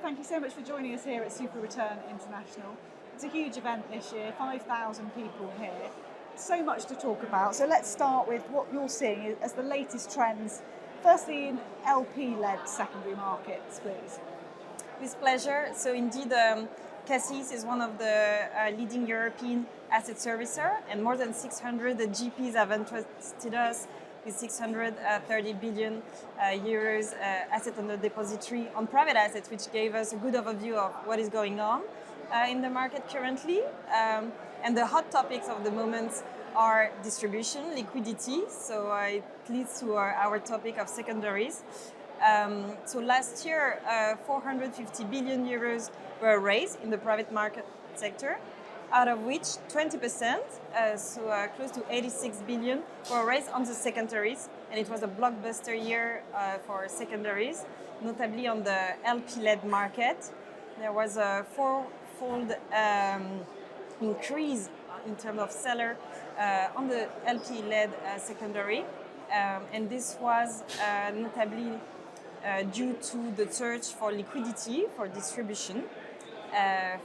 thank you so much for joining us here at SuperReturn International. It's a huge event this year, 5,000 people here. So much to talk about. So let's start with what you're seeing as the latest trends, firstly in LP-led secondary markets, please. With pleasure. So indeed, Caceis is one of the leading European asset servicer, and more than 600 GPs have entrusted us with 630 billion euros asset under depository on private assets, which gave us a good overview of what is going on in the market currently. And the hot topics of the moment are distribution, liquidity. So it leads to our topic of secondaries. So last year, 450 billion euros were raised in the private market sector, out of which 20%, close to 86 billion, were raised on the secondaries. And it was a blockbuster year for secondaries, notably on the LP-led market. There was a fourfold increase in terms of seller on the LP-led secondary. And this was notably due to the search for liquidity, for distribution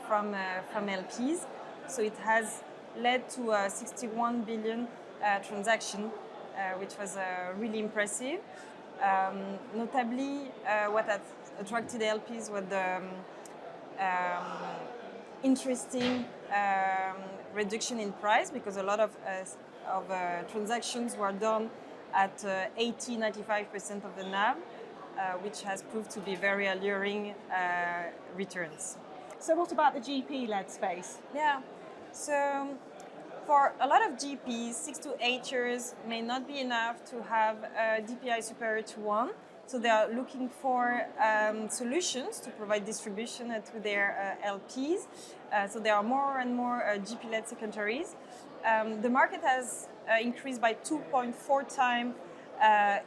from LPs. So it has led to a 61 billion transaction, which was really impressive. Notably, what had attracted LPs was the interesting reduction in price, because a lot of transactions were done at 80-95% of the NAV, which has proved to be very alluring returns. So what about the GP-led space? Yeah, so for a lot of GPs, 6 to 8 years may not be enough to have a DPI superior to 1. So they are looking for solutions to provide distribution to their LPs. So there are more and more GP-led secondaries. The market has increased by 2.4 times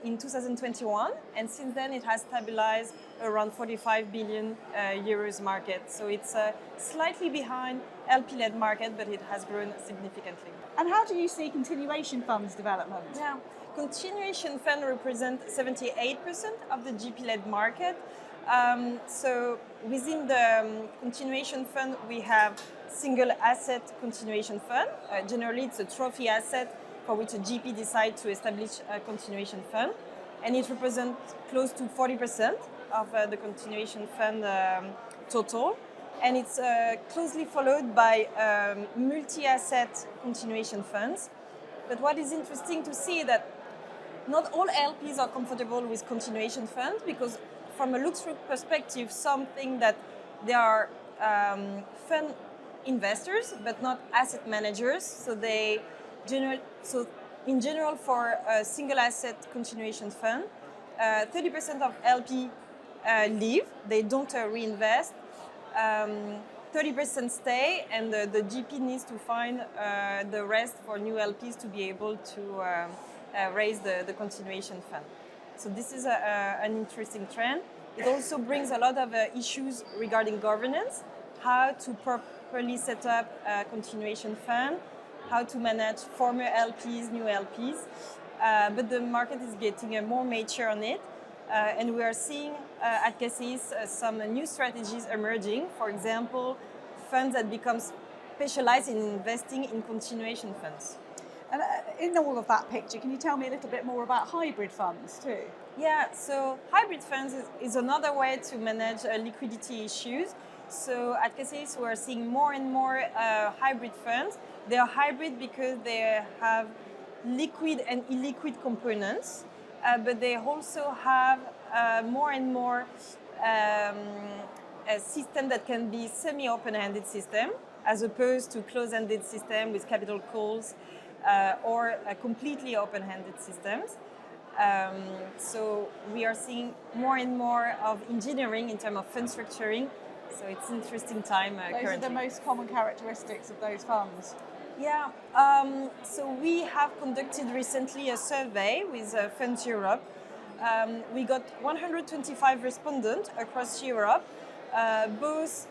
in 2021, and since then it has stabilized around 45 billion euros market. So it's slightly behind LP-led market, but it has grown significantly. And how do you see continuation funds development? Yeah, continuation fund represent 78% of the GP-led market. So within the continuation fund, we have single asset continuation fund. Generally, it's a trophy asset for which a GP decides to establish a continuation fund, and it represents close to 40% of the continuation fund total. And it's closely followed by multi-asset continuation funds. But what is interesting to see is that not all LPs are comfortable with continuation funds, because from a look-through perspective, some think that they are fund investors but not asset managers. So in general, for a single asset continuation fund, 30% of LP leave, they don't reinvest. 30% stay, and the GP needs to find the rest for new LPs to be able to raise the continuation fund. So this is an interesting trend. It also brings a lot of issues regarding governance, how to properly set up a continuation fund, how to manage former LPs, new LPs. But the market is getting more mature on it. And we are seeing at Caceis some new strategies emerging. For example, funds that become specialized in investing in continuation funds. And in all of that picture, can you tell me a little bit more about hybrid funds too? Yeah, so hybrid funds is another way to manage liquidity issues. So at Caceis, we are seeing more and more hybrid funds. They are hybrid because they have liquid and illiquid components, but they also have more and more a system that can be semi-open-ended system, as opposed to closed-ended system with capital calls or completely open-ended systems. So we are seeing more and more of engineering in terms of fund structuring. So it's an interesting time currently. Those are the most common characteristics of those funds. Yeah, so we have conducted recently a survey with Funds Europe. We got 125 respondents across Europe, both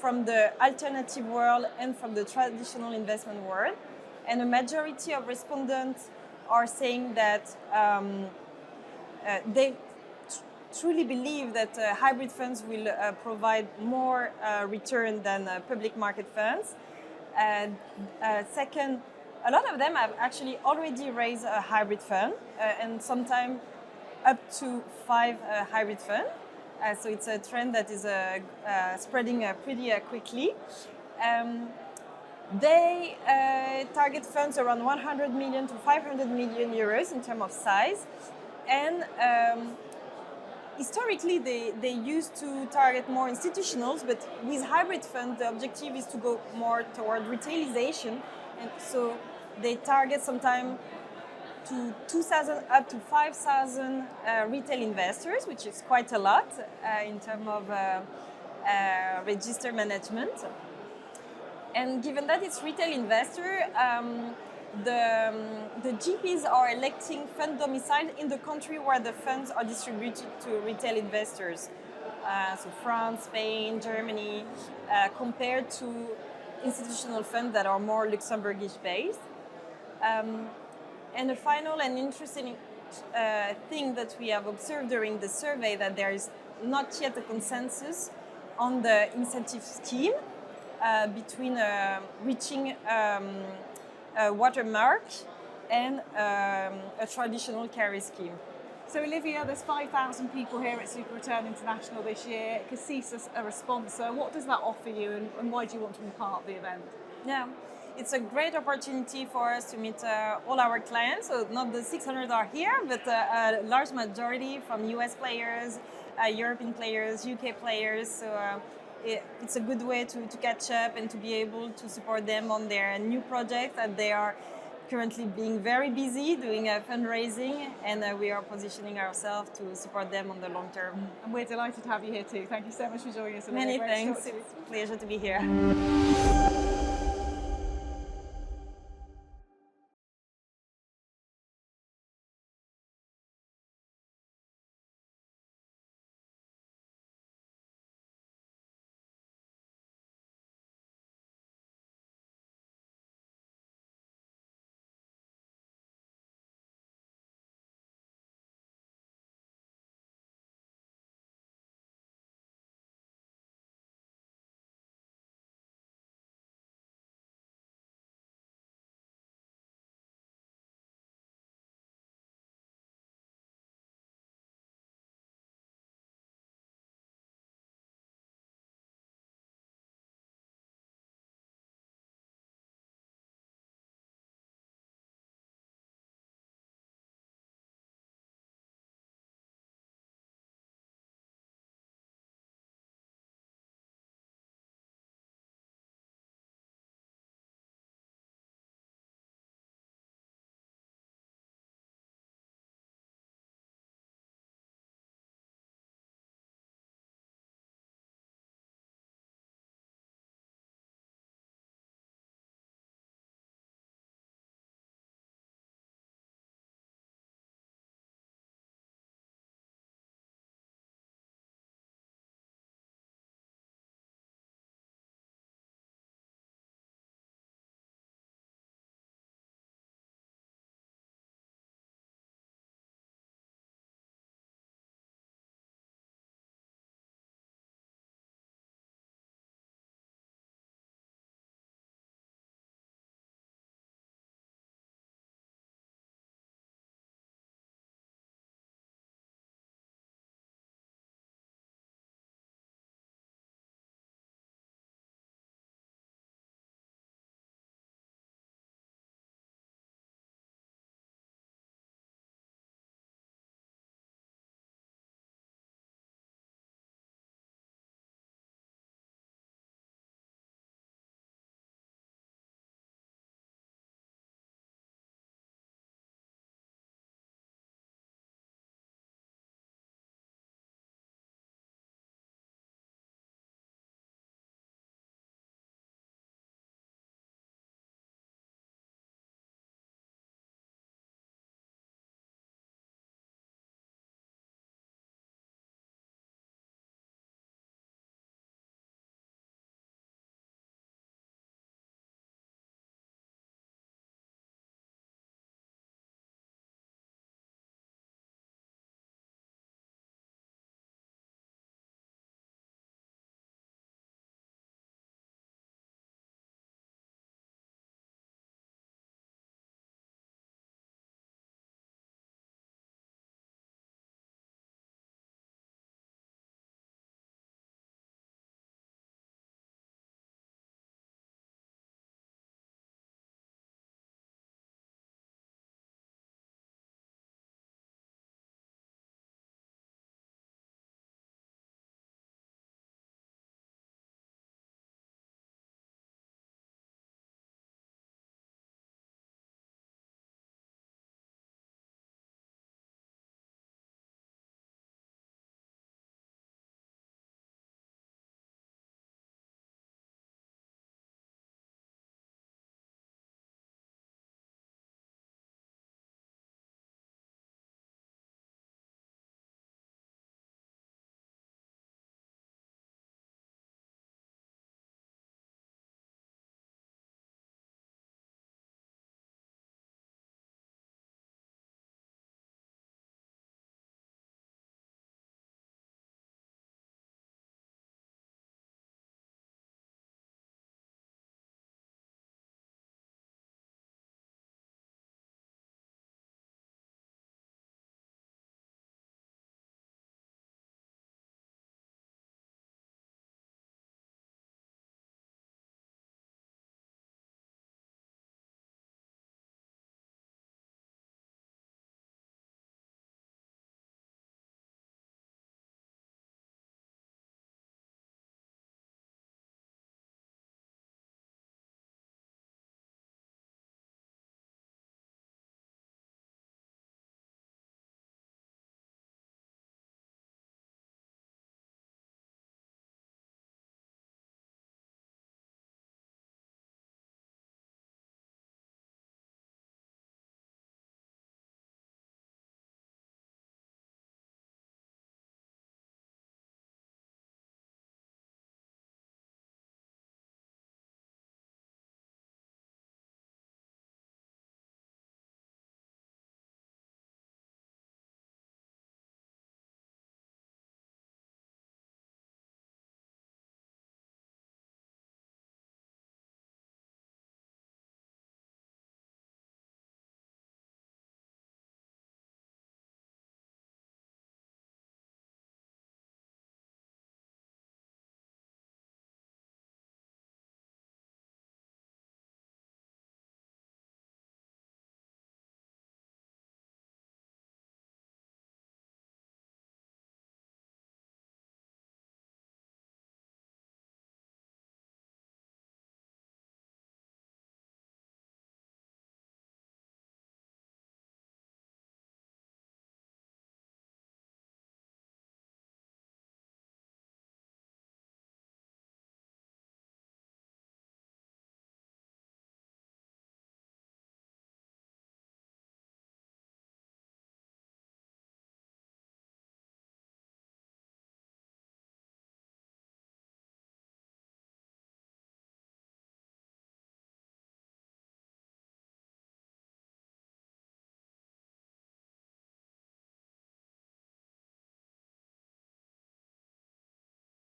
from the alternative world and from the traditional investment world. And a majority of respondents are saying that they truly believe that hybrid funds will provide more return than public market funds. Second, a lot of them have actually already raised a hybrid fund, and sometimes up to 5 hybrid funds. So it's a trend that is spreading pretty quickly. They target funds around 100 million to 500 million euros in terms of size. And historically, they used to target more institutionals, but with hybrid funds, the objective is to go more toward retailization. And so they target sometimes to 2,000 up to 5,000 retail investors, which is quite a lot in terms of register management. And given that it's retail investor, the GPs are electing fund domicile in the country where the funds are distributed to retail investors. So France, Spain, Germany, compared to institutional funds that are more Luxembourgish based. And the final and interesting thing that we have observed during the survey, that there is not yet a consensus on the incentive scheme between reaching a watermark and a traditional carry scheme. So Olivia, there's 5,000 people here at SuperReturn International this year. Caceis are a sponsor. What does that offer you, and why do you want to be part of the event? Yeah, it's a great opportunity for us to meet all our clients. So not the 600 are here, but a large majority from US players, European players, UK players. So it's a good way to catch up and to be able to support them on their new projects that they are currently being very busy doing fundraising, and we are positioning ourselves to support them on the long term. And we're delighted to have you here too. Thank you so much for joining us. Many thanks. It's a pleasure to be here.